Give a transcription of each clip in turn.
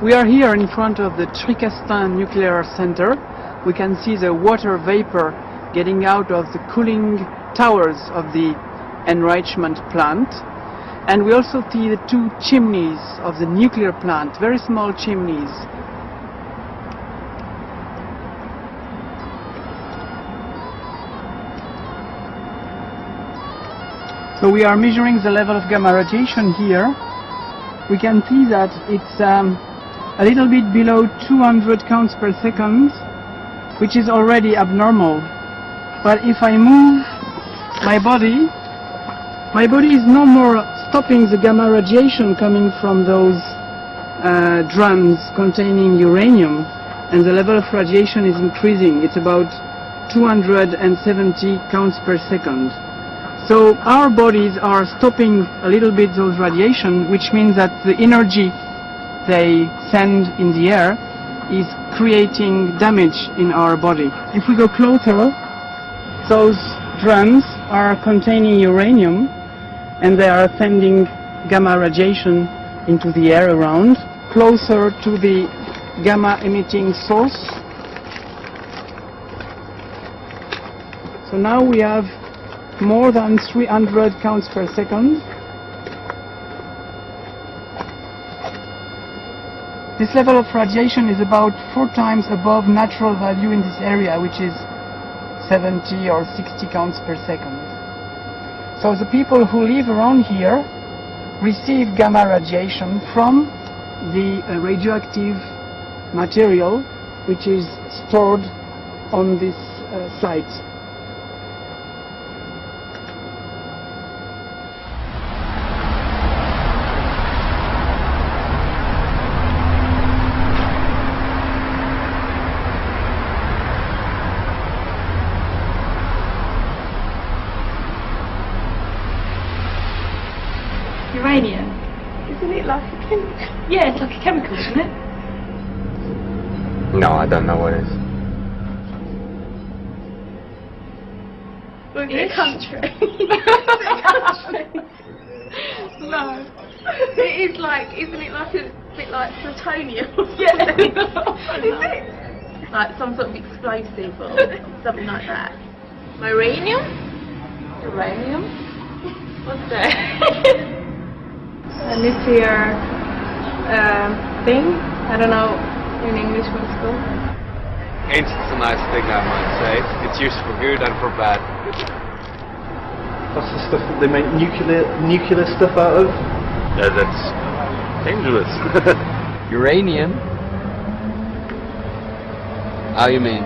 We are here in front of the Tricastin Nuclear Center. We can see the water vapor getting out of the cooling towers of the enrichment plant. And we also see the two chimneys of the nuclear plant, very small chimneys. So we are measuring the level of gamma radiation here. We can see that it's a little bit below 200 counts per second, which is already abnormal. But if I move my body is no more stopping the gamma radiation coming from those drums containing uranium, and the level of radiation is increasing. It's about 270 counts per second. So our bodies are stopping a little bit those radiation, which means that the energy they send in the air is creating damage in our body. If we go closer, those drums are containing uranium and they are sending gamma radiation into the air around, closer to the gamma emitting source. So now we have more than 300 counts per second. This level of radiation is about 4 times above natural value in this area, which is 70 or 60 counts per second. So the people who live around here receive gamma radiation from the radioactive material which is stored on this site. Uranium. Isn't it like a chemical? Yeah, it's like a chemical, isn't it? No, I don't know what it is. Well, it's a country. No. It is like, isn't it like a bit like plutonium? Yeah. Is it? Like some sort of explosive or something like that. Uranium? Uranium? What's that? A nuclear thing. I don't know in English what it's called. It's a nice thing, I might say. It's used for good and for bad. That's the stuff that they make nuclear stuff out of? Yeah, that's dangerous. Uranium? How you mean?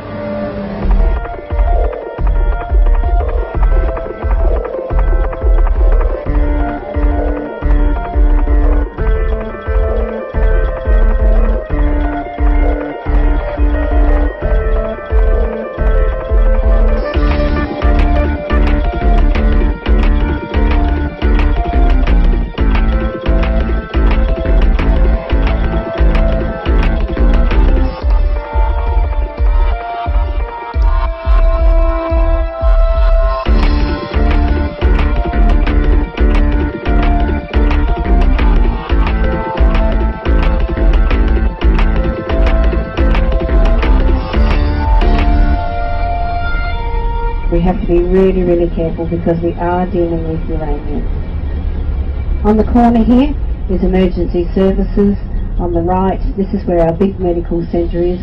We have to be really, really careful because we are dealing with uranium. On the corner here is emergency services. On the right, this is where our big medical centre is.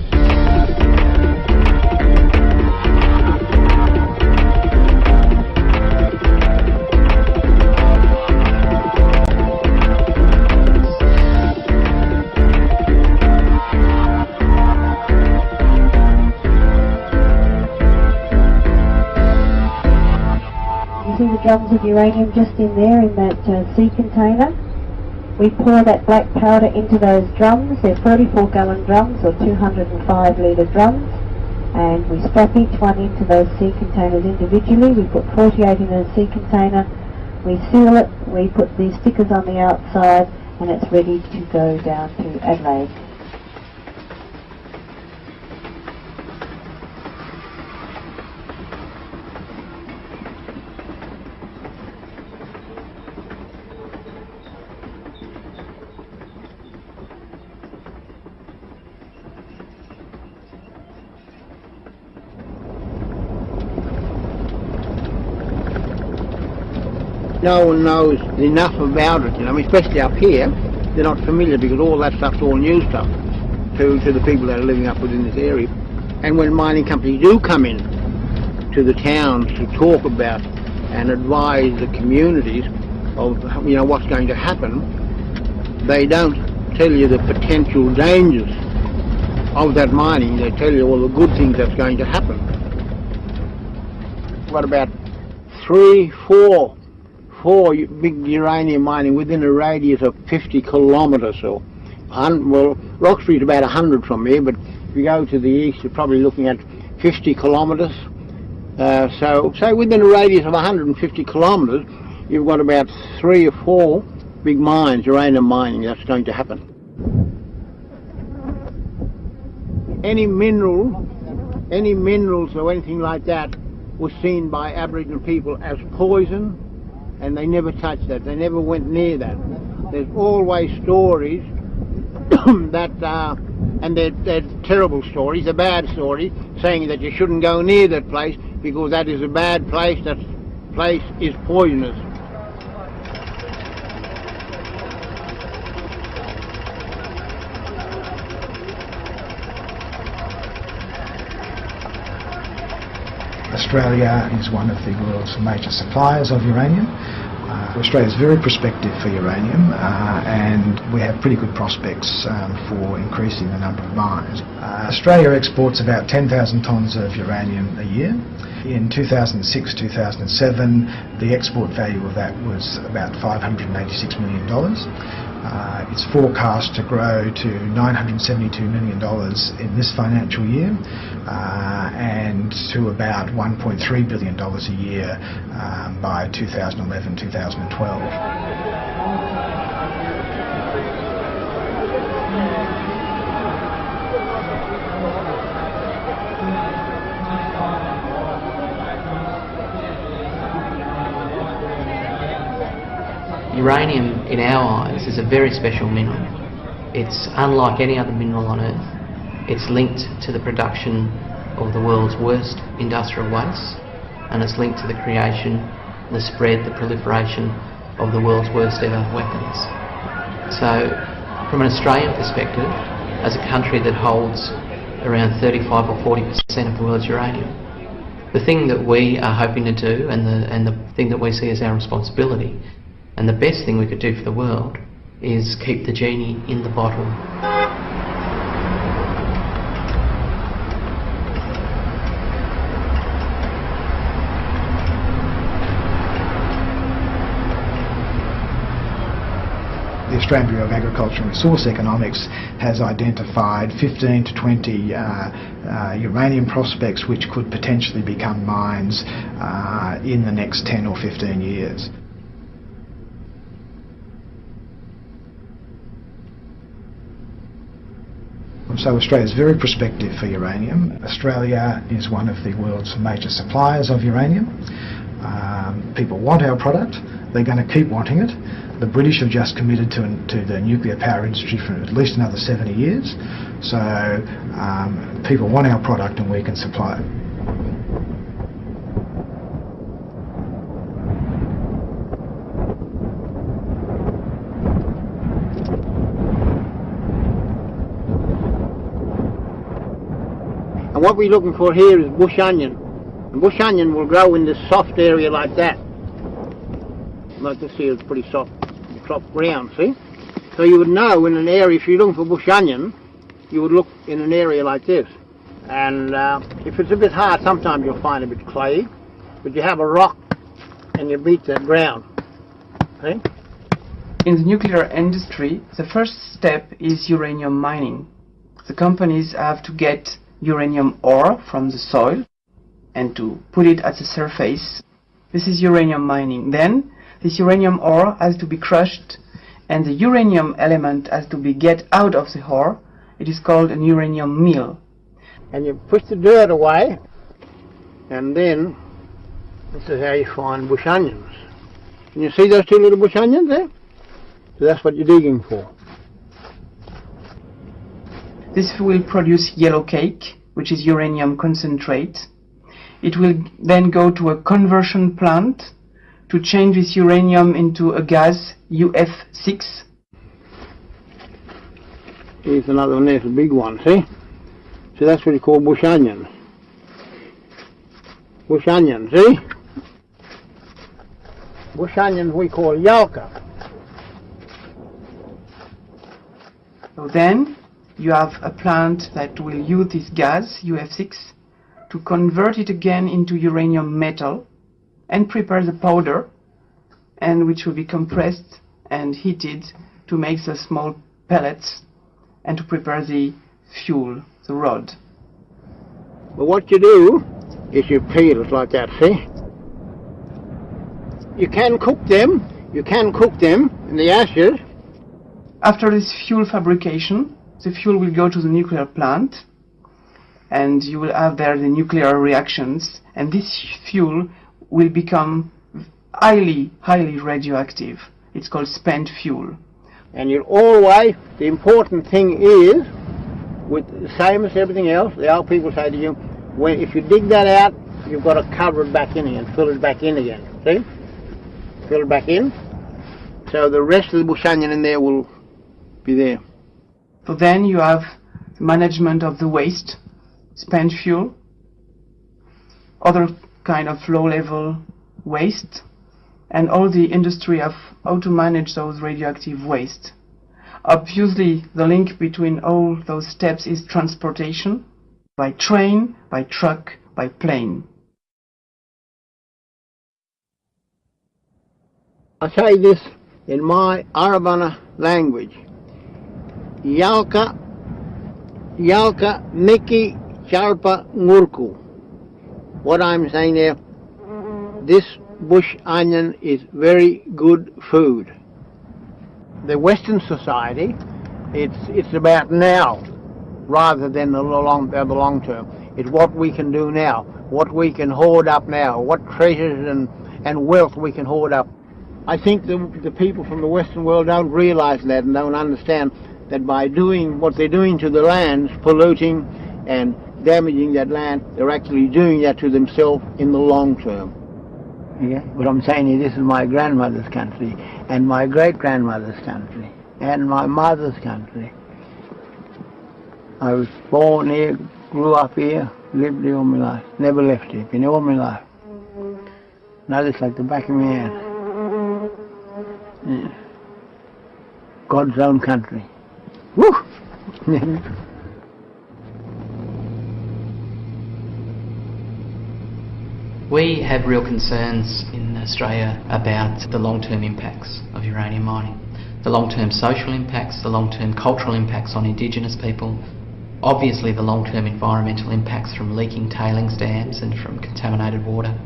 See the drums of uranium just in there in that sea container. We pour that black powder into those drums. They're 44-gallon drums or 205-litre drums, and we strap each one into those sea containers individually. We put 48 in a sea container, we seal it, we put these stickers on the outside, and it's ready to go down to Adelaide. no one knows enough about it, you know, especially up here. They're not familiar because all that stuff's all new stuff to the people that are living up within this area. And when mining companies do come in to the towns to talk about and advise the communities of, you know, what's going to happen, they don't tell you the potential dangers of that mining. They tell you all the good things that's going to happen. What about four big uranium mining within a radius of 50 kilometres or, well, Roxbury's about 100 from here, but if you go to the east, you're probably looking at 50 kilometres. So, say within a radius of 150 kilometres, you've got about 3 or 4 big mines, uranium mining, that's going to happen. Any minerals or anything like that was seen by Aboriginal people as poison, and they never touched that. They never went near that. There's always stories that, and they're terrible stories, they're bad stories, saying that you shouldn't go near that place because that is a bad place, that place is poisonous. Australia is one of the world's major suppliers of uranium. Australia is very prospective for uranium and we have pretty good prospects for increasing the number of mines. Australia exports about 10,000 tonnes of uranium a year. In 2006-2007 the export value of that was about $586 million. It's forecast to grow to $972 million in this financial year and to about $1.3 billion a year by 2011-2012. Uranium, in our eyes, is a very special mineral. It's unlike any other mineral on Earth. It's linked to the production of the world's worst industrial wastes, and it's linked to the creation, the spread, the proliferation of the world's worst ever weapons. So, from an Australian perspective, as a country that holds around 35 or 40% of the world's uranium, the thing that we are hoping to do, and the thing that we see as our responsibility, and the best thing we could do for the world, is keep the genie in the bottle. The Australian Bureau of Agriculture and Resource Economics has identified 15 to 20 uranium prospects which could potentially become mines in the next 10 or 15 years. So Australia is very prospective for uranium. Australia is one of the world's major suppliers of uranium. People want our product, they're going to keep wanting it. The British have just committed to the nuclear power industry for at least another 70 years. So people want our product and we can supply it. And what we're looking for here is bush onion. And bush onion will grow in this soft area like that. Like this here is pretty soft ground, see? So you would know in an area, if you're looking for bush onion, you would look in an area like this. And if it's a bit hard, sometimes you'll find a bit clayey. But you have a rock and you beat that ground. See? In the nuclear industry, the first step is uranium mining. The companies have to get uranium ore from the soil and to put it at the surface. This is uranium mining. Then this uranium ore has to be crushed and the uranium element has to be get out of the ore. It is called an uranium mill. And you push the dirt away, and then this is how you find bush onions. Can you see those two little bush onions there? So that's what you're digging for. This will produce yellow cake, which is uranium concentrate. It will then go to a conversion plant to to change this uranium into a gas, UF6. Here's another one, there's a big one, see? So that's what you call bush onion. Bush onion, see? Bush onions we call yalka. So then you have a plant that will use this gas, UF6, to convert it again into uranium metal and prepare the powder, and which will be compressed and heated to make the small pellets and to prepare the fuel, the rod. But what you do is you peel it like that, see? You can cook them in the ashes. After this fuel fabrication, the fuel will go to the nuclear plant, and you will have there the nuclear reactions, and this fuel will become highly radioactive. It's called spent fuel. And you always, the important thing is, with the same as everything else, the old people say to you, if you dig that out, you've got to cover it back in again, fill it back in again, see? Fill it back in, so the rest of the bush onion in there will be there. So then you have the management of the waste, spent fuel, other kind of low-level waste, and all the industry of how to manage those radioactive waste. Obviously, the link between all those steps is transportation, by train, by truck, by plane. I say this in my Arabana language. Yalka Niki Charpa Ngurku. What I'm saying there, this bush onion is very good food. The Western society, it's about now rather than the long term. It's what we can do now, what we can hoard up now, what treasures and wealth we can hoard up. I think the people from the Western world don't realise that and don't understand that by doing what they're doing to the lands, polluting and damaging that land, they're actually doing that to themselves in the long term. Yeah, what I'm saying is this is my grandmother's country and my great-grandmother's country and my mother's country. I was born here, grew up here, lived here all my life, never left it, been here all my life. Now it's like the back of my hand. Yeah. God's own country. Woo! We have real concerns in Australia about the long-term impacts of uranium mining. The long-term social impacts, the long-term cultural impacts on Indigenous people, obviously the long-term environmental impacts from leaking tailings dams and from contaminated water.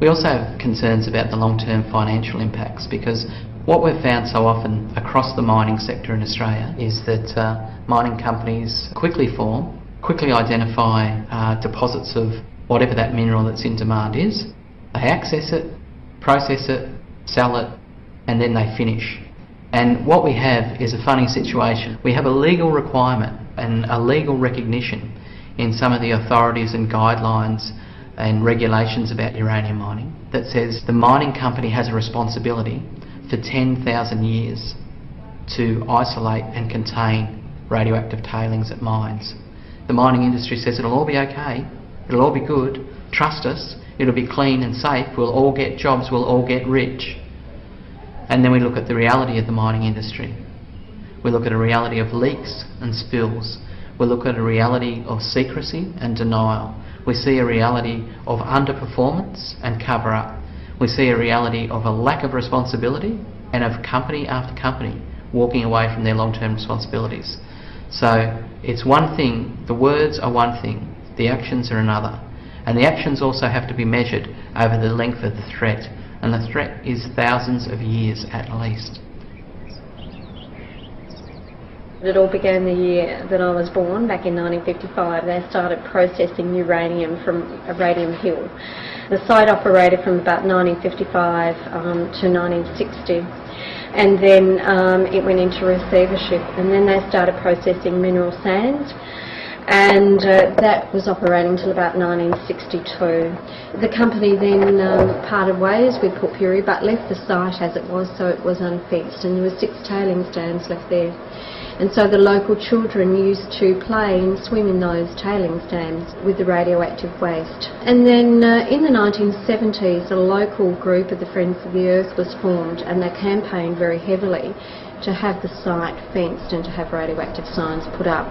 We also have concerns about the long-term financial impacts, because what we've found so often across the mining sector in Australia is that mining companies quickly form, quickly identify deposits of whatever that mineral that's in demand is. They access it, process it, sell it, and then they finish. And what we have is a funny situation. We have a legal requirement and a legal recognition in some of the authorities and guidelines and regulations about uranium mining that says the mining company has a responsibility for 10,000 years to isolate and contain radioactive tailings at mines. The mining industry says it'll all be okay, it'll all be good, trust us, it'll be clean and safe, we'll all get jobs, we'll all get rich. And then we look at the reality of the mining industry. We look at a reality of leaks and spills. We look at a reality of secrecy and denial. We see a reality of underperformance and cover-up. We see a reality of a lack of responsibility and of company after company walking away from their long-term responsibilities. So it's one thing, the words are one thing, the actions are another. And the actions also have to be measured over the length of the threat. And the threat is thousands of years at least. It all began the year that I was born, back in 1955. They started processing uranium from Radium Hill. The site operated from about 1955 to 1960. And then it went into receivership, and then they started processing mineral sands. and that was operating until about 1962. The company then parted ways with Port Pirie, but left the site as it was, so it was unfenced, and there were 6 tailings dams left there. And so the local children used to play and swim in those tailings dams with the radioactive waste. And then in the 1970s, a local group of the Friends of the Earth was formed, and they campaigned very heavily to have the site fenced and to have radioactive signs put up.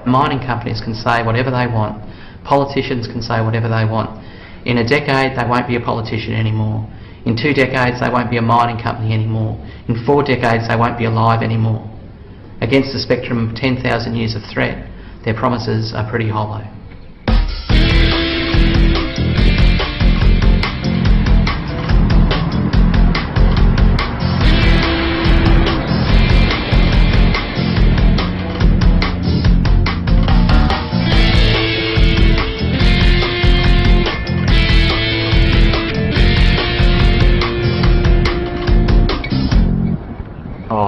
Mining companies can say whatever they want. Politicians can say whatever they want. In a decade, they won't be a politician anymore. In 2 decades, they won't be a mining company anymore. In 4 decades, they won't be alive anymore. Against the spectrum of 10,000 years of threat, their promises are pretty hollow.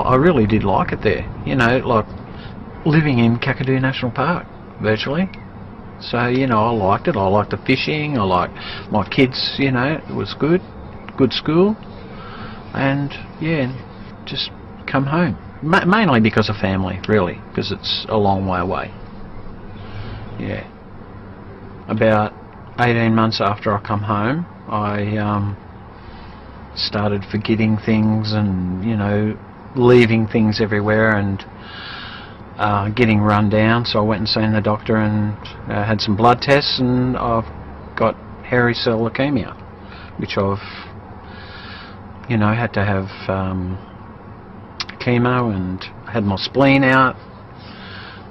I really did like it there, you know, like living in Kakadu National Park, virtually. So, you know, I liked it. I liked the fishing, I liked my kids, you know, it was good school, and yeah, just come home. Mainly because of family, really, because it's a long way away. Yeah. About 18 months after I come home, I started forgetting things and, you know, leaving things everywhere and getting run down, so I went and seen the doctor and had some blood tests, and I've got hairy cell leukemia, which I've, you know, had to have chemo, and had my spleen out,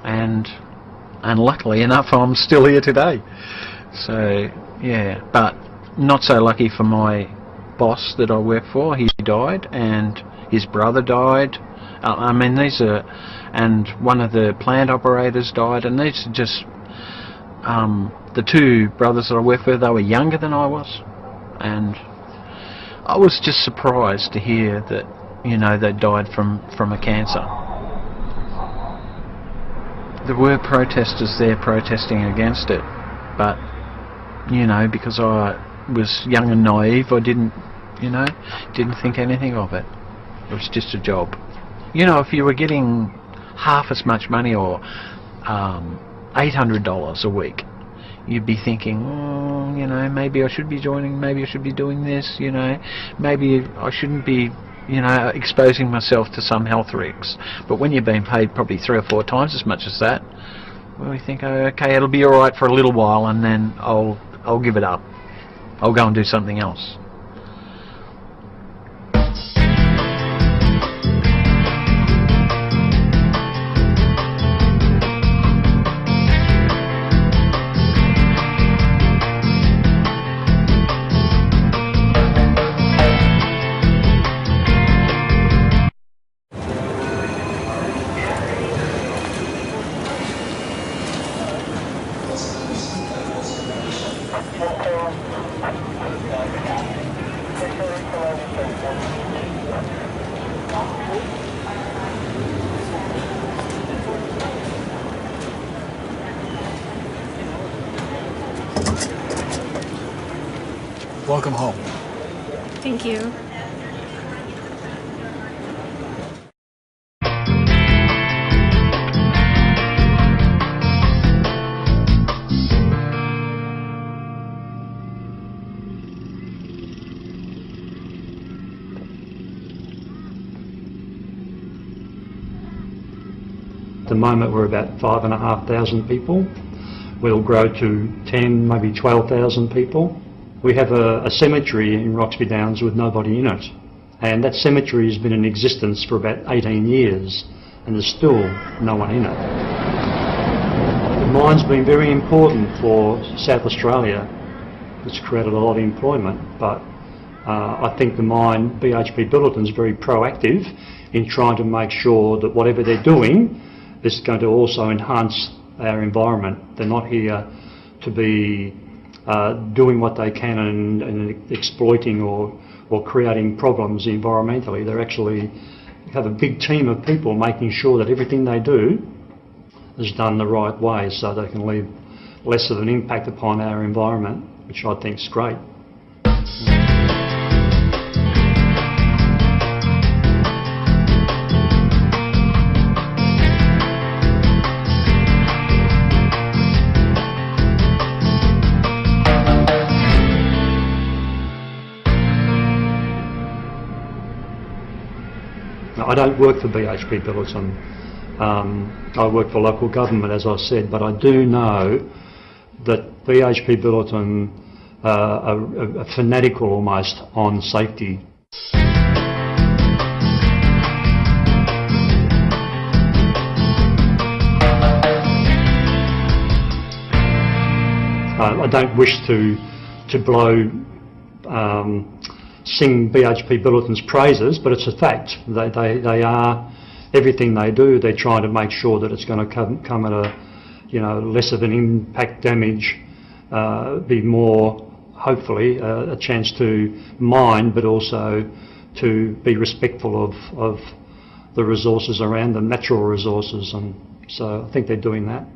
and luckily enough I'm still here today. So yeah, but not so lucky for my boss that I work for. He died, and his brother died. I mean, these are, and one of the plant operators died, and these are just the 2 brothers that I work with. They were younger than I was, and I was just surprised to hear that, you know, they died from a cancer. There were protesters there protesting against it, but, you know, because I was young and naive, I didn't think anything of it. It was just a job. You know, if you were getting half as much money, or $800 a week, you'd be thinking, oh, you know, maybe I should be joining, maybe I should be doing this, you know, maybe I shouldn't be, you know, exposing myself to some health risks. But when you're being paid probably 3 or 4 times as much as that, well, we think, oh, okay, it'll be alright for a little while, and then I'll give it up. I'll go and do something else. Welcome home. Thank you. At the moment we're about 5,500 people. We'll grow to 10, maybe 12,000 people. We have a cemetery in Roxby Downs with nobody in it, and that cemetery has been in existence for about 18 years and there's still no one in it. The mine's been very important for South Australia. It's created a lot of employment, but I think the mine, BHP Billiton, is very proactive in trying to make sure that whatever they're doing is going to also enhance our environment. They're not here to be doing what they can and exploiting or creating problems environmentally. They actually have a big team of people making sure that everything they do is done the right way, so they can leave less of an impact upon our environment, which I think is great. I don't work for BHP Billiton. I work for local government, as I said, but I do know that BHP Billiton are fanatical almost on safety. I don't wish to blow sing BHP Billiton's praises, but it's a fact. They are, everything they do, they're trying to make sure that it's going to come at a, less of an impact damage, be more, hopefully, a chance to mine, but also to be respectful of the resources around them, natural resources, and so I think they're doing that.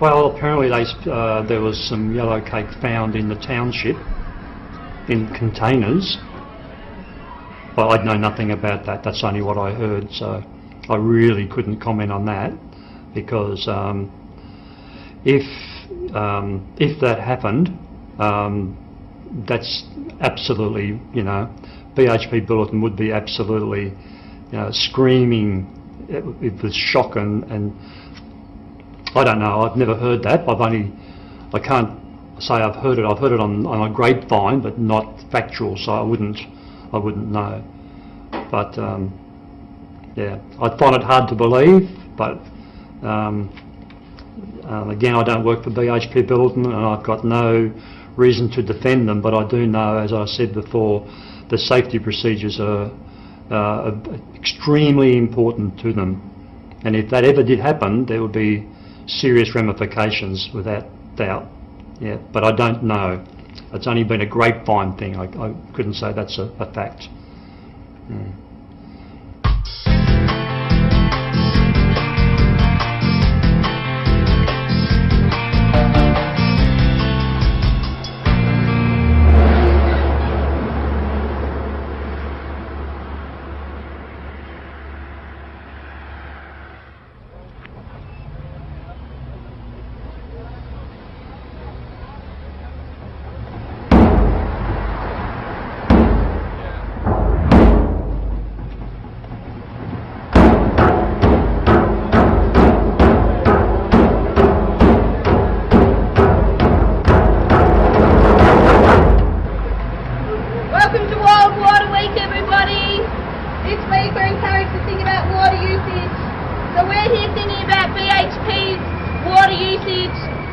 Well, apparently there was some yellow cake found in the township in containers, but I'd know nothing about that. That's only what I heard, so I really couldn't comment on that, because if that happened, that's absolutely, BHP Billiton would be absolutely, screaming with shock and I don't know. I've never heard that. I can't say I've heard it. I've heard it on a grapevine, but not factual, so I wouldn't know. But yeah, I find it hard to believe. But again, I don't work for BHP Billiton, and I've got no reason to defend them. But I do know, as I said before, the safety procedures are extremely important to them. And if that ever did happen, there would be serious ramifications without doubt. Yeah, but I don't know. It's only been a grapevine thing. I couldn't say that's a fact.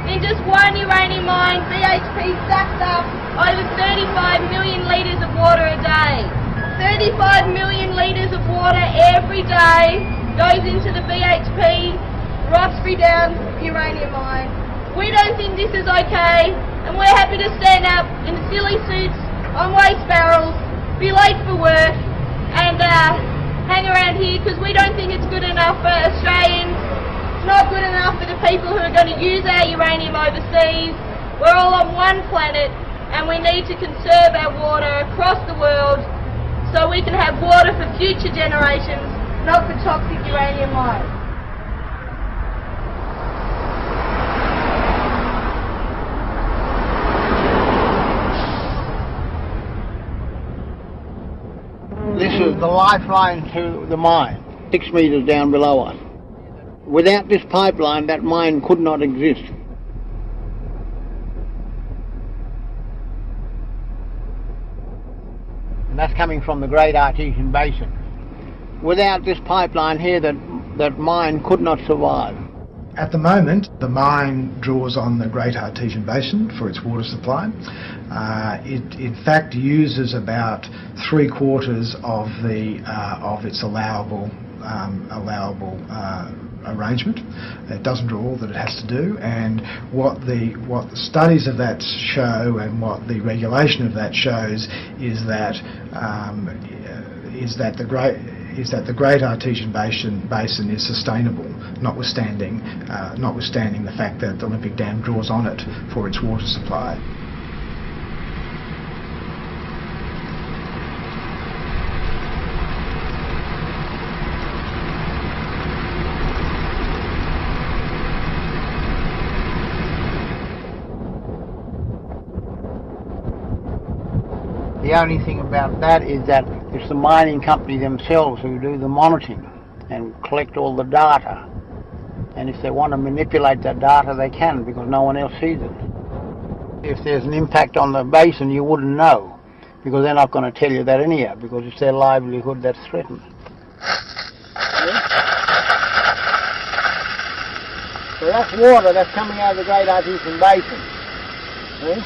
In just one uranium mine, BHP sucks up over 35 million litres of water a day. 35 million litres of water every day goes into the BHP Roxbury Downs uranium mine. We don't think this is okay, and we're happy to stand up in silly suits on waste barrels, be late for work, and hang around here because we don't think it's good enough for Australians. It's not good enough for the people who are going to use our uranium overseas. We're all on one planet, and we need to conserve our water across the world so we can have water for future generations, not for toxic uranium mines. This is the lifeline to the mine, 6 metres down below us. Without this pipeline, that mine could not exist. And that's coming from the Great Artesian Basin. Without this pipeline here, that mine could not survive. At the moment, the mine draws on the Great Artesian Basin for its water supply. It in fact uses about 3/4 of its allowable arrangement. It doesn't draw all that it has to do, and what the studies of that show and what the regulation of that shows is that the Great Artesian Basin is sustainable, notwithstanding the fact that the Olympic Dam draws on it for its water supply. The only thing about that is that it's the mining company themselves who do the monitoring and collect all the data. And if they want to manipulate that data, they can, because no one else sees it. If there's an impact on the basin, you wouldn't know, because they're not going to tell you that anyhow, because it's their livelihood that's threatened. So that's water that's coming out of the Great Artesian Basin. See?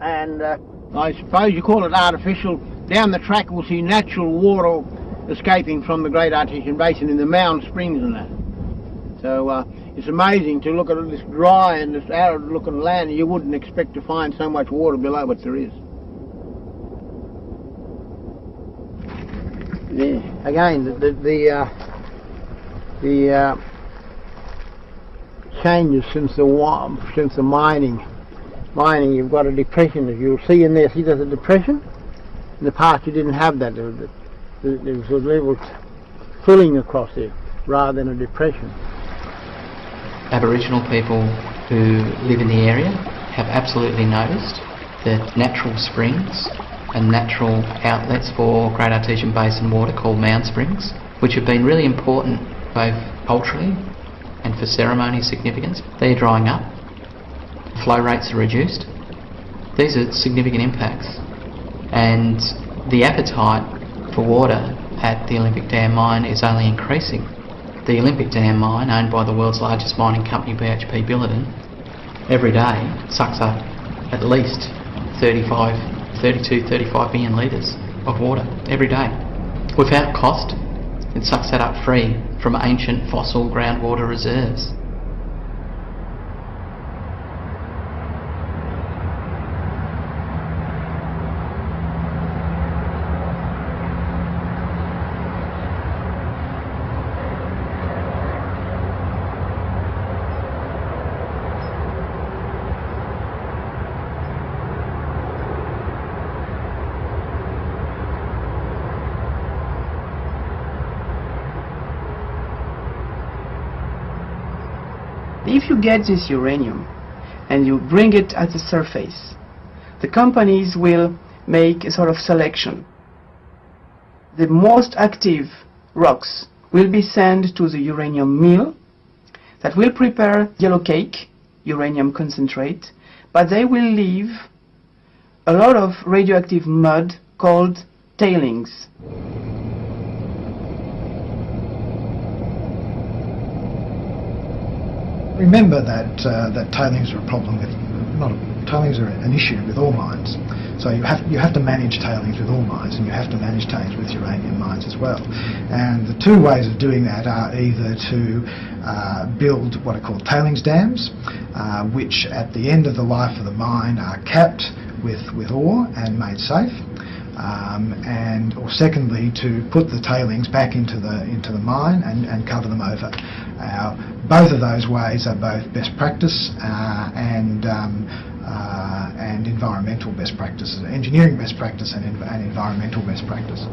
And I suppose you call it artificial. Down the track we'll see natural water escaping from the Great Artesian Basin in the Mound Springs and that. So it's amazing to look at this dry and this arid looking land. You wouldn't expect to find so much water below, but there is. Yeah. Again, the changes since the mining, you've got a depression, as you'll see in there. See, there's a depression. In the past you didn't have that. There was a level filling across there rather than a depression. Aboriginal people who live in the area have absolutely noticed that natural springs and natural outlets for Great Artesian Basin water called Mound Springs, which have been really important both culturally and for ceremony significance, they're drying up. Flow rates are reduced. These are significant impacts, and the appetite for water at the Olympic Dam mine is only increasing. The Olympic Dam mine, owned by the world's largest mining company, BHP Billiton, every day sucks up at least 35 million litres of water every day. Without cost, it sucks that up free from ancient fossil groundwater reserves. If you get this uranium and you bring it at the surface, the companies will make a sort of selection. The most active rocks will be sent to the uranium mill that will prepare yellow cake, uranium concentrate, but they will leave a lot of radioactive mud called tailings. Remember that tailings are a problem tailings are an issue with all mines. So you have to manage tailings with all mines, and you have to manage tailings with uranium mines as well. And the two ways of doing that are either to build what are called tailings dams, which at the end of the life of the mine are capped with ore and made safe. Or secondly, to put the tailings back into the mine and cover them over. Both of those ways are both best practice and environmental best practices, engineering best practice and environmental best practice.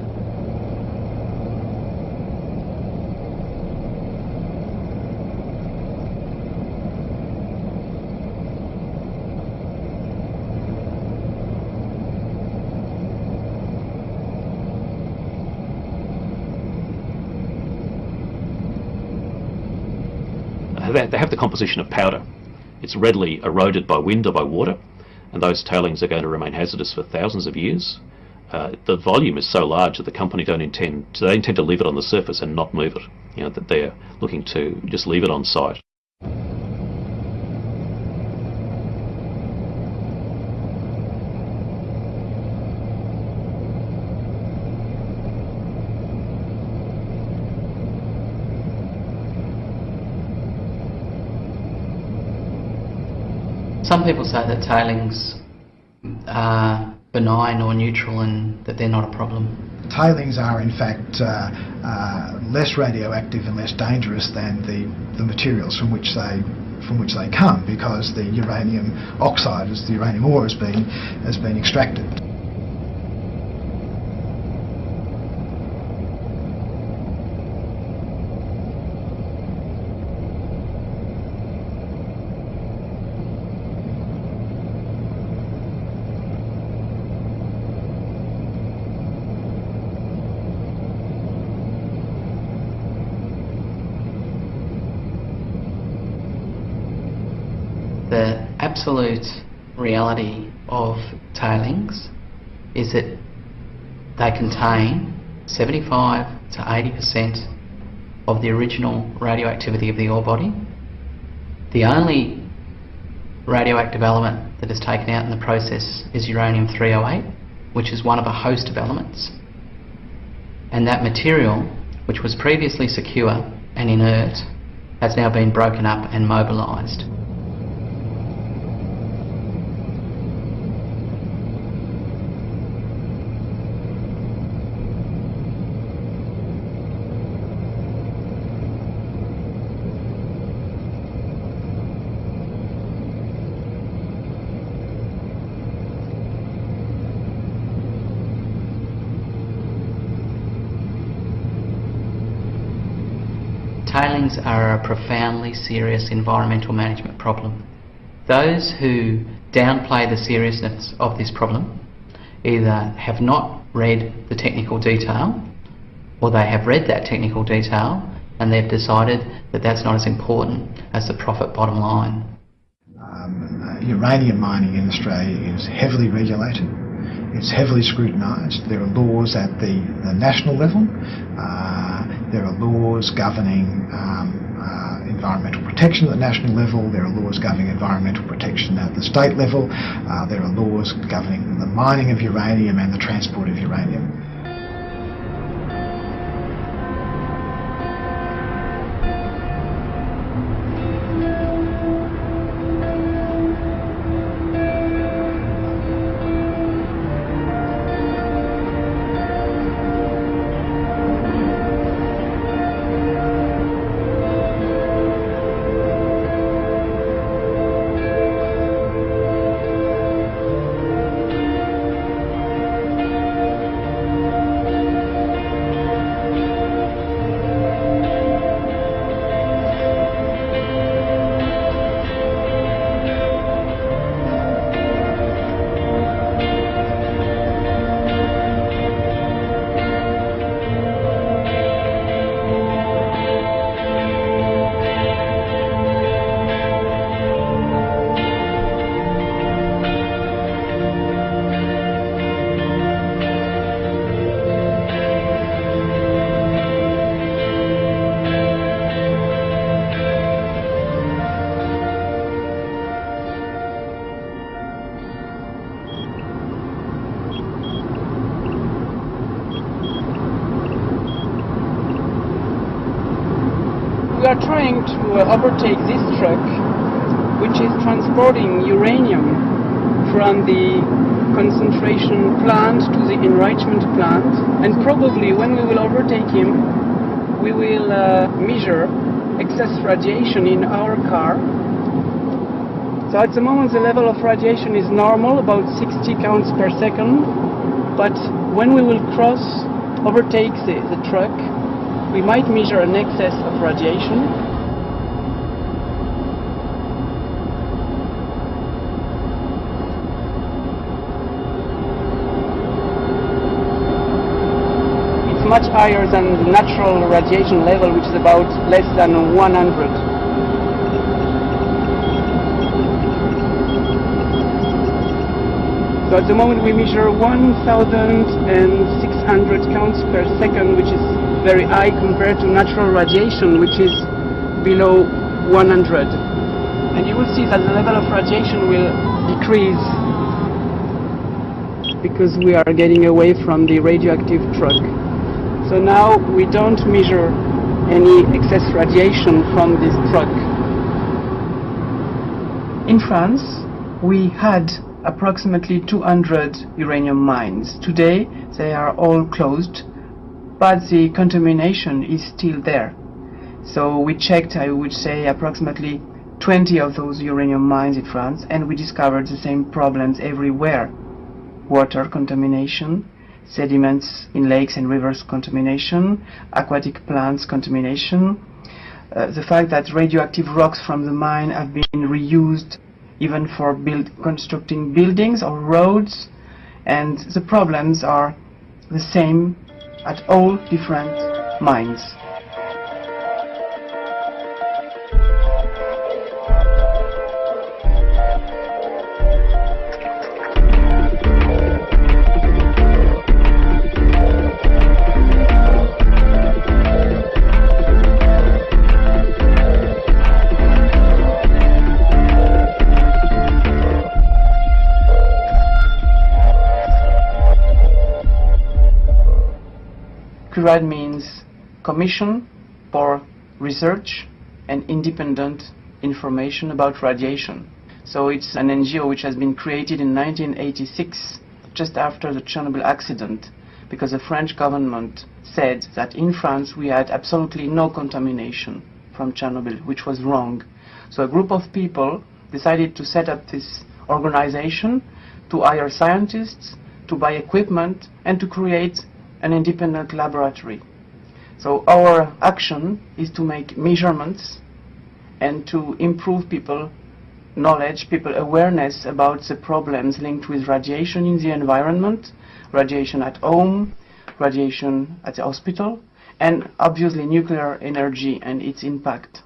They have the composition of powder. It's readily eroded by wind or by water, and those tailings are going to remain hazardous for thousands of years. The volume is so large that the company they intend to leave it on the surface and not move it. That they're looking to just leave it on site. Some people say that tailings are benign or neutral and that they're not a problem. Tailings are in fact less radioactive and less dangerous than the materials from which they come, because the uranium oxide, as the uranium ore, has been extracted. The absolute reality of tailings is that they contain 75 to 80% of the original radioactivity of the ore body. The only radioactive element that is taken out in the process is uranium-308, which is one of a host of elements. And that material, which was previously secure and inert, has now been broken up and mobilised. Tailings are a profoundly serious environmental management problem. Those who downplay the seriousness of this problem either have not read the technical detail, or they have read that technical detail and they've decided that that's not as important as the profit bottom line. Uranium mining in Australia is heavily regulated. It's heavily scrutinised. There are laws at the national level. There are laws governing environmental protection at the national level. There are laws governing environmental protection at the state level. There are laws governing the mining of uranium and the transport of uranium. about to overtake this truck, which is transporting uranium from the concentration plant to the enrichment plant, and probably when we will overtake him, we will measure excess radiation in our car. So at the moment the level of radiation is normal, about 60 counts per second, but when we will overtake the truck, we might measure an excess of radiation. It's much higher than the natural radiation level, which is about less than 100. So at the moment we measure 1,600 counts per second, which is very high compared to natural radiation, which is below 100. And you will see that the level of radiation will decrease because we are getting away from the radioactive truck. So now we don't measure any excess radiation from this truck. In France, we had approximately 200 uranium mines. Today they are all closed, but the contamination is still there. So we checked, I would say, approximately 20 of those uranium mines in France, and we discovered the same problems everywhere. Water contamination, sediments in lakes and rivers contamination, aquatic plants contamination, the fact that radioactive rocks from the mine have been reused even for constructing buildings or roads, and the problems are the same at all different mines. CURAD means Commission for Research and Independent Information about Radiation. So it's an NGO which has been created in 1986, just after the Chernobyl accident, because the French government said that in France we had absolutely no contamination from Chernobyl, which was wrong. So a group of people decided to set up this organization, to hire scientists, to buy equipment, and to create an independent laboratory. So our action is to make measurements and to improve people knowledge, people awareness about the problems linked with radiation in the environment, radiation at home, radiation at the hospital, and obviously nuclear energy and its impact.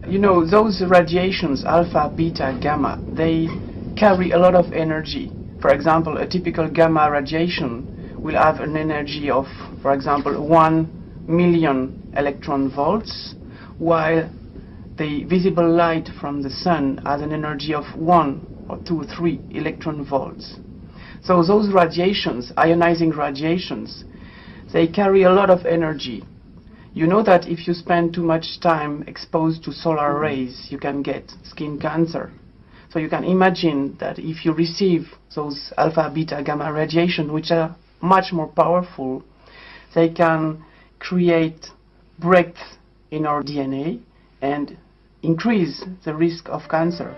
You know, those radiations, alpha, beta, gamma, they carry a lot of energy. For example, a typical gamma radiation will have an energy of, for example, 1 million electron volts, while the visible light from the sun has an energy of 1 or 2 or 3 electron volts. So those radiations, ionizing radiations, they carry a lot of energy. You know that if you spend too much time exposed to solar rays, you can get skin cancer. So you can imagine that if you receive those alpha, beta, gamma radiation, which are much more powerful, they can create breaks in our DNA and increase the risk of cancer.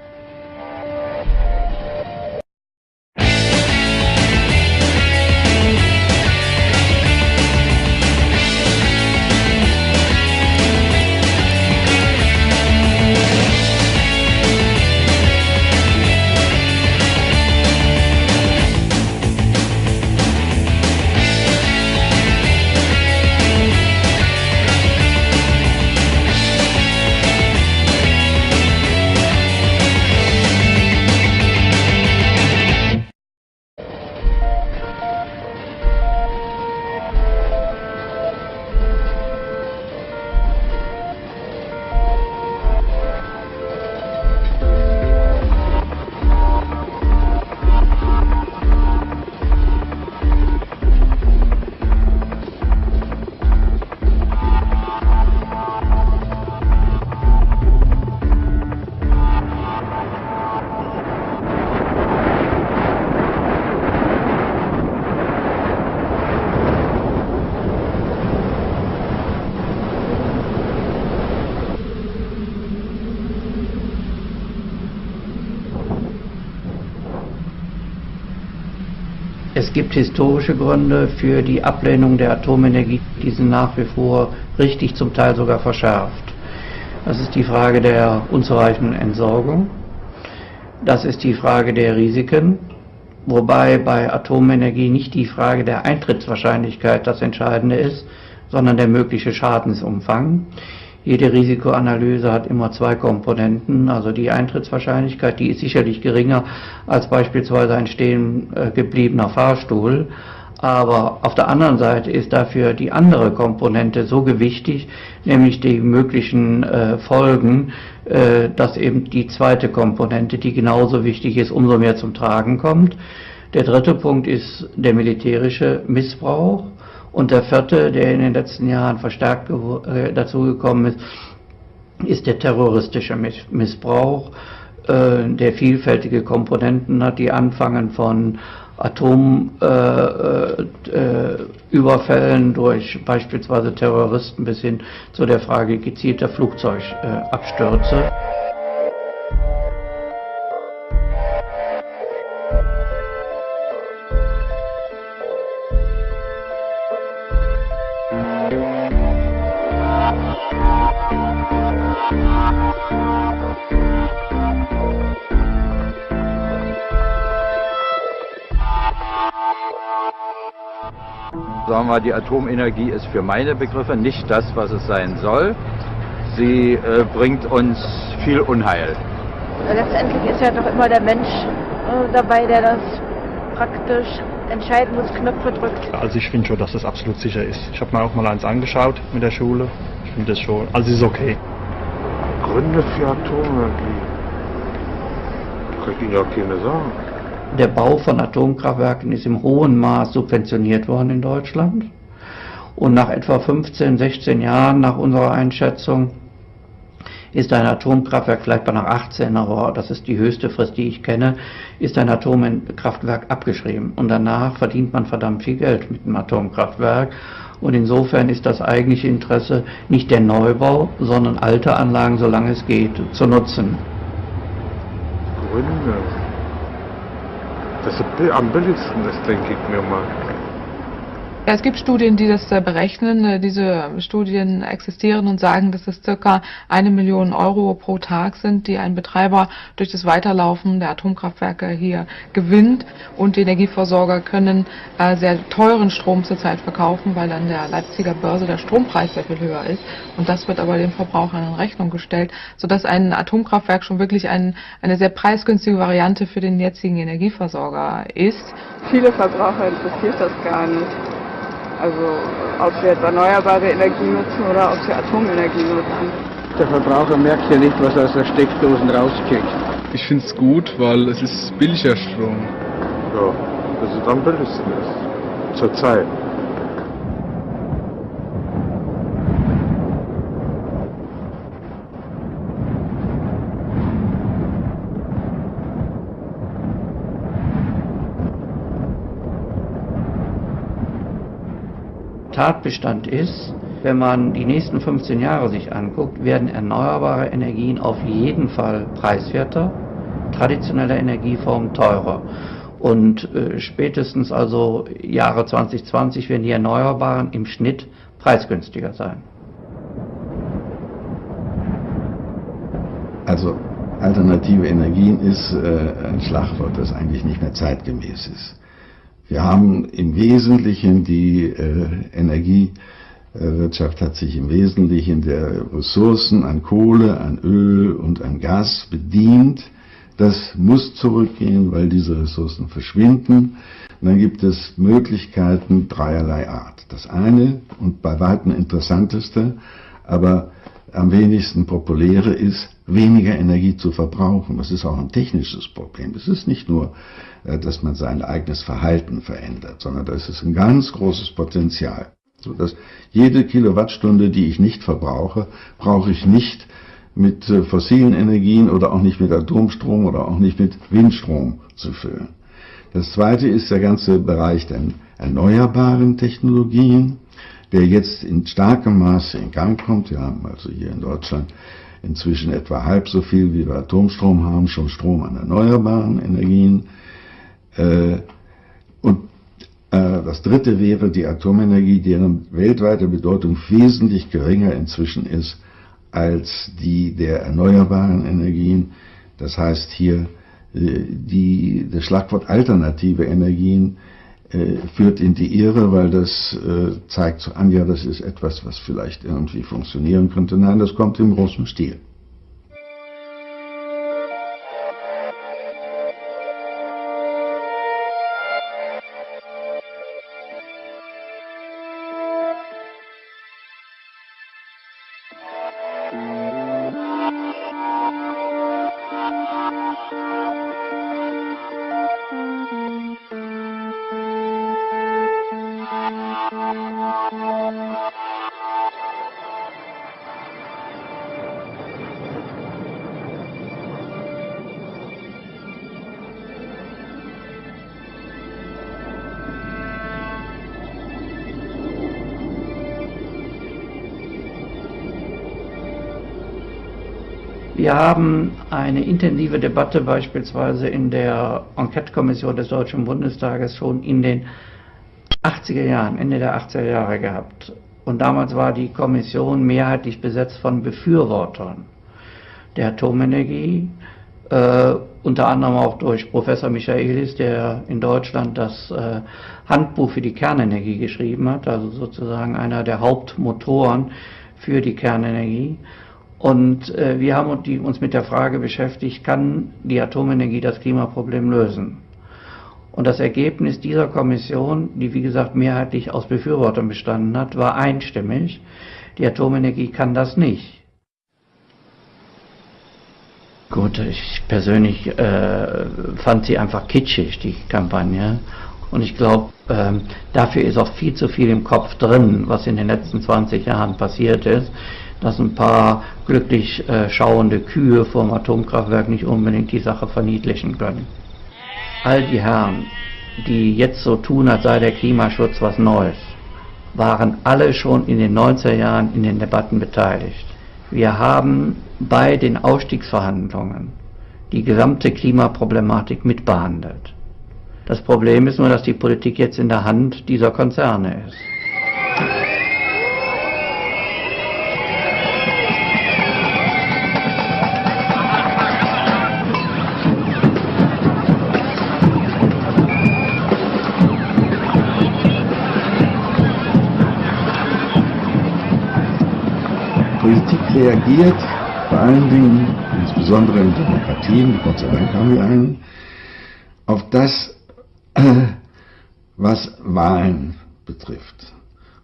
Es gibt historische Gründe für die Ablehnung der Atomenergie, die sind nach wie vor richtig, zum Teil sogar verschärft. Das ist die Frage der unzureichenden Entsorgung. Das ist die Frage der Risiken, wobei bei Atomenergie nicht die Frage der Eintrittswahrscheinlichkeit das Entscheidende ist, sondern der mögliche Schadensumfang. Jede Risikoanalyse hat immer zwei Komponenten, also die Eintrittswahrscheinlichkeit, die ist sicherlich geringer als beispielsweise ein stehen gebliebener Fahrstuhl, aber auf der anderen Seite ist dafür die andere Komponente so gewichtig, nämlich die möglichen Folgen, dass eben die zweite Komponente, die genauso wichtig ist, umso mehr zum Tragen kommt. Der dritte Punkt ist der militärische Missbrauch. Und der vierte, der in den letzten Jahren verstärkt dazugekommen ist der terroristische Missbrauch, der vielfältige Komponenten hat, die anfangen von Atomüberfällen durch beispielsweise Terroristen bis hin zu der Frage gezielter Flugzeugabstürze. Sagen wir, die Atomenergie ist für meine Begriffe nicht das, was es sein soll. Sie bringt uns viel Unheil. Letztendlich ist ja doch immer der Mensch dabei, der das praktisch entscheiden muss, Knöpfe drückt. Also ich finde schon, dass das absolut sicher ist. Ich habe mir auch mal eins angeschaut mit der Schule. Ich finde das schon, also es ist okay. Gründe für Atomenergie? Kann ich Ihnen ja keine sagen. Der Bau von Atomkraftwerken ist im hohen Maß subventioniert worden in Deutschland. Und nach etwa 15, 16 Jahren nach unserer Einschätzung ist ein Atomkraftwerk, vielleicht nach 18, aber das ist die höchste Frist, die ich kenne, ist ein Atomkraftwerk abgeschrieben. Und danach verdient man verdammt viel Geld mit dem Atomkraftwerk. Und insofern ist das eigentliche Interesse nicht der Neubau, sondern alte Anlagen, solange es geht, zu nutzen. Gründe. Das ist am billigsten, das denke ich mir mal. Ja, es gibt Studien, die das berechnen. Diese Studien existieren und sagen, dass es ca. 1 Million Euro pro Tag sind, die ein Betreiber durch das Weiterlaufen der Atomkraftwerke hier gewinnt. Und die Energieversorger können sehr teuren Strom zurzeit verkaufen, weil an der Leipziger Börse der Strompreis sehr viel höher ist. Und das wird aber den Verbrauchern in Rechnung gestellt, sodass ein Atomkraftwerk schon wirklich eine sehr preisgünstige Variante für den jetzigen Energieversorger ist. Viele Verbraucher interessiert das gar nicht. Also ob sie jetzt erneuerbare Energie nutzen oder ob sie Atomenergie nutzen. Der Verbraucher merkt ja nicht, was er aus der Steckdosen rauskriegt. Ich finde es gut, weil es ist billiger Strom. Ja, das ist am billigsten ist. Zurzeit. Tatbestand ist, wenn man die nächsten 15 Jahre sich anguckt, werden erneuerbare Energien auf jeden Fall preiswerter, traditionelle Energieformen teurer. Und spätestens also Jahre 2020 werden die Erneuerbaren im Schnitt preisgünstiger sein. Also alternative Energien ist ein Schlagwort, das eigentlich nicht mehr zeitgemäß ist. Wir haben im Wesentlichen die Energiewirtschaft hat sich im Wesentlichen der Ressourcen an Kohle, an Öl und an Gas bedient. Das muss zurückgehen, weil diese Ressourcen verschwinden. Und dann gibt es Möglichkeiten dreierlei Art. Das eine und bei weitem interessanteste, aber am wenigsten populäre ist, weniger Energie zu verbrauchen. Das ist auch ein technisches Problem. Es ist nicht nur, dass man sein eigenes Verhalten verändert, sondern das ist ein ganz großes Potenzial. So dass jede Kilowattstunde, die ich nicht verbrauche, brauche ich nicht mit fossilen Energien oder auch nicht mit Atomstrom oder auch nicht mit Windstrom zu füllen. Das zweite ist der ganze Bereich der erneuerbaren Technologien, der jetzt in starkem Maße in Gang kommt. Wir haben also hier in Deutschland inzwischen etwa halb so viel, wie wir Atomstrom haben, schon Strom an erneuerbaren Energien. Und Das dritte wäre die Atomenergie, deren weltweite Bedeutung wesentlich geringer inzwischen ist als die der erneuerbaren Energien. Das heißt hier, das Schlagwort alternative Energien führt in die Irre, weil das zeigt an, ja, das ist etwas, was vielleicht irgendwie funktionieren könnte. Nein, das kommt im großen Stil. Wir haben eine intensive Debatte beispielsweise in der Enquete-Kommission des Deutschen Bundestages schon in den 80er Jahren, Ende der 80er Jahre gehabt. Und damals war die Kommission mehrheitlich besetzt von Befürwortern der Atomenergie, unter anderem auch durch Professor Michaelis, der in Deutschland das Handbuch für die Kernenergie geschrieben hat, also sozusagen einer der Hauptmotoren für die Kernenergie. Und wir haben uns mit der Frage beschäftigt, kann die Atomenergie das Klimaproblem lösen? Und das Ergebnis dieser Kommission, die wie gesagt mehrheitlich aus Befürwortern bestanden hat, war einstimmig: Die Atomenergie kann das nicht. Gut, ich persönlich fand sie einfach kitschig, die Kampagne. Und ich glaube, dafür ist auch viel zu viel im Kopf drin, was in den letzten 20 Jahren passiert ist, dass ein paar glücklich schauende Kühe vor dem Atomkraftwerk nicht unbedingt die Sache verniedlichen können. All die Herren, die jetzt so tun, als sei der Klimaschutz was Neues, waren alle schon in den 90er Jahren in den Debatten beteiligt. Wir haben bei den Ausstiegsverhandlungen die gesamte Klimaproblematik mitbehandelt. Das Problem ist nur, dass die Politik jetzt in der Hand dieser Konzerne ist. Politik reagiert vor allen Dingen, insbesondere in Demokratien, Gott sei Dank haben wir einen, auf das, was Wahlen betrifft.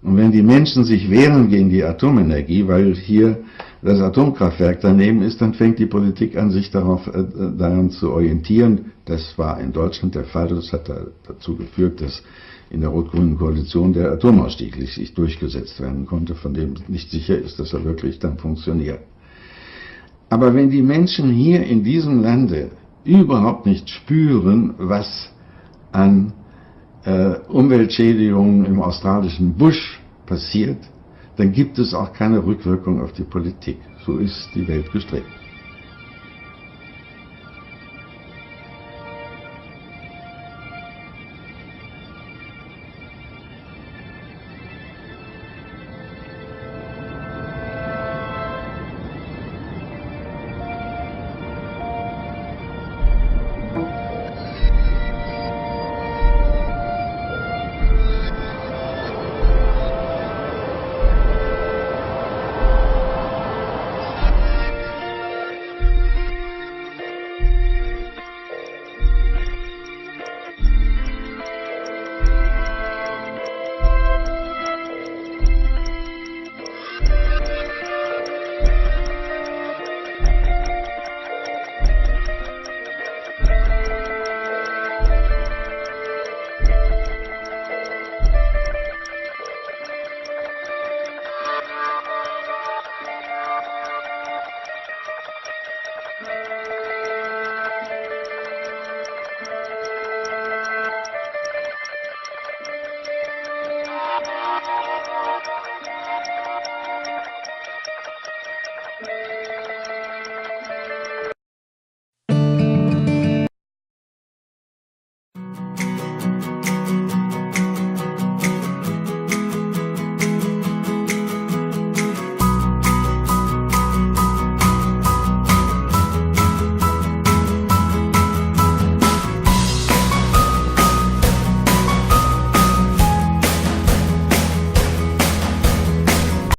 Und wenn die Menschen sich wehren gegen die Atomenergie, weil hier das Atomkraftwerk daneben ist, dann fängt die Politik an, sich daran zu orientieren. Das war in Deutschland der Fall. Das hat dazu geführt, dass in der rot-grünen Koalition der Atomausstieg sich durchgesetzt werden konnte, von dem nicht sicher ist, dass er wirklich dann funktioniert. Aber wenn die Menschen hier in diesem Lande überhaupt nicht spüren, was an Umweltschädigungen im australischen Busch passiert, dann gibt es auch keine Rückwirkung auf die Politik. So ist die Welt gestrickt.